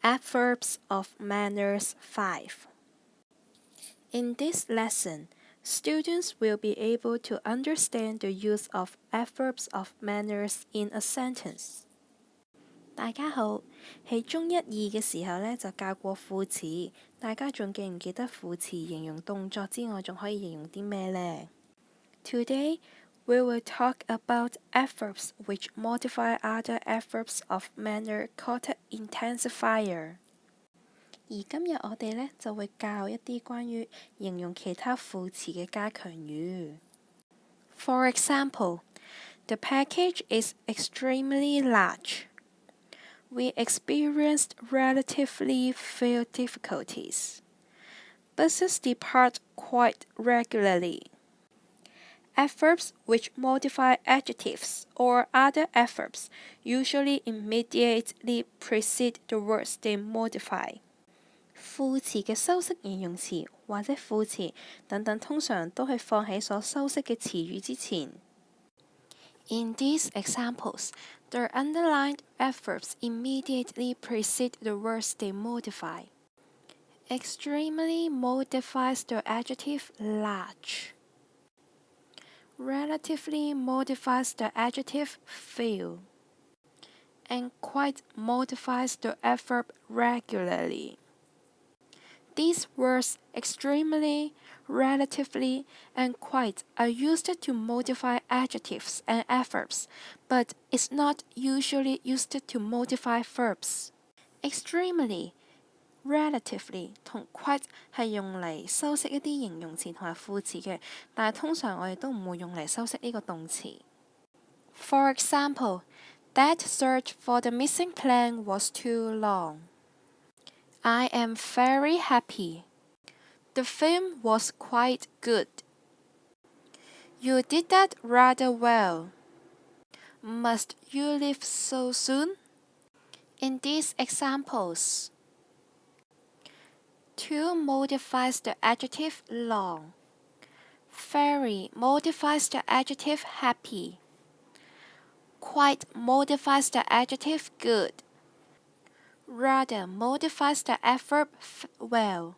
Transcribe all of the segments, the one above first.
Adverbs of Manners 5. In this lesson, students will be able to understand the use of adverbs of manners in a sentence. 大家好，喺中一二嘅時候呢，就教過副詞，大家仲記唔記得副詞形容動作之外，仲可以形容啲咩呢？ Today, we will talk about adverbs which modify other adverbs of manner called intensifier. 而今日我哋呢就會教一啲關於形容其他副詞嘅加強語。For example, the package is extremely large. We experienced relatively few difficulties. Buses depart quite regularly. Adverbs which modify adjectives or other adverbs usually immediately precede the words they modify. 副詞嘅修飾形容詞或者副詞等等，通常都係放喺所修飾嘅詞語之前。In these examples, the underlined adverbs immediately precede the words they modify. Extremely modifies the adjective large. Relatively modifies the adjective few. And quite modifies the adverb regularly. These words extremely, relatively, and quite are used to modify adjectives and adverbs, but is not usually used to modify verbs. Extremely, relatively 同 quite 係用嚟修飾一啲形容詞同埋副詞嘅，但係通常我哋都唔會用嚟修飾呢個動詞。For example, that search for the missing plane was too long. I am very happy. The film was quite good. You did that rather well. Must you leave so soon? In these examples, to modifies the adjective long. Very modifies the adjective happy. Quite modifies the adjective good. Rather modifies the adverb well.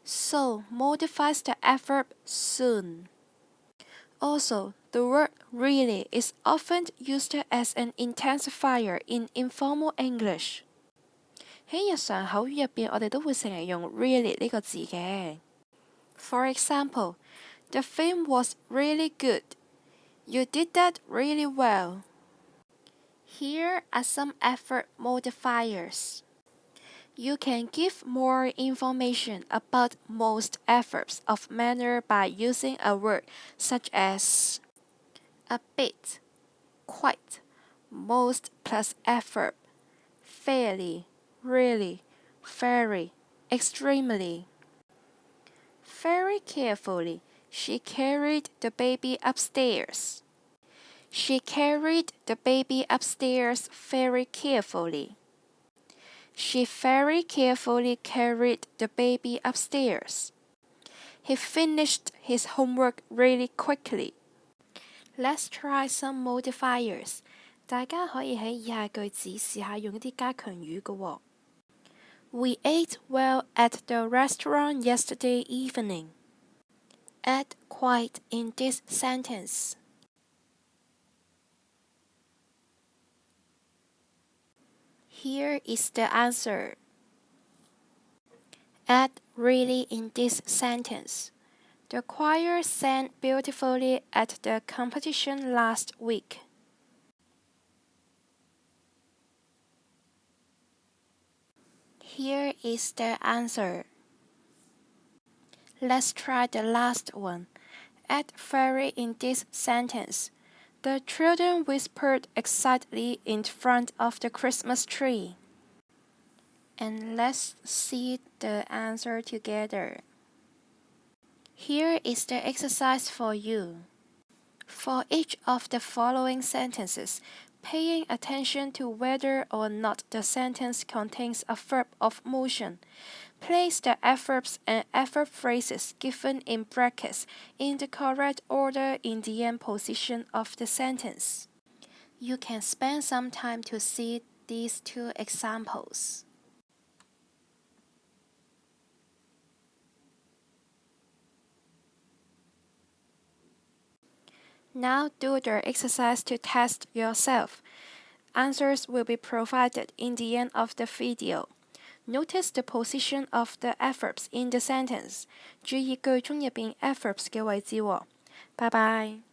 So modifies the adverb soon. Also, the word really is often used as an intensifier in informal English. 喺日常口語入邊，我哋都會成日用 really 呢個字嘅。For example, the film was really good. You did that really well. Here are some adverb modifiers. You can give more information about most adverbs of manner by using a word such as a bit, quite, most plus adverb, fairly, really, very, extremely. Very carefully, she carried the baby upstairs. She carried the baby upstairs very carefully. She very carefully carried the baby upstairs. He finished his homework really quickly. Let's try some modifiers. 大家可以喺以下句子試下用一啲加強語嘅喎。We ate well at the restaurant yesterday evening. Add quite in this sentence. Here is the answer. Add really in this sentence. The choir sang beautifully at the competition last week. Here is the answer. Let's try the last one. Add very in this sentence. The children whispered excitedly in front of the Christmas tree. And let's see the answer together. Here is the exercise for you. For each of the following sentences, paying attention to whether or not the sentence contains a verb of motion, place the adverbs and adverb phrases given in brackets in the correct order in the end position of the sentence. You can spend some time to see these two examples. Now do the exercise to test yourself. Answers will be provided in the end of the video. Notice the position of the adverbs in the sentence. 注意句中入邊 adverbs 嘅位置喎。拜拜。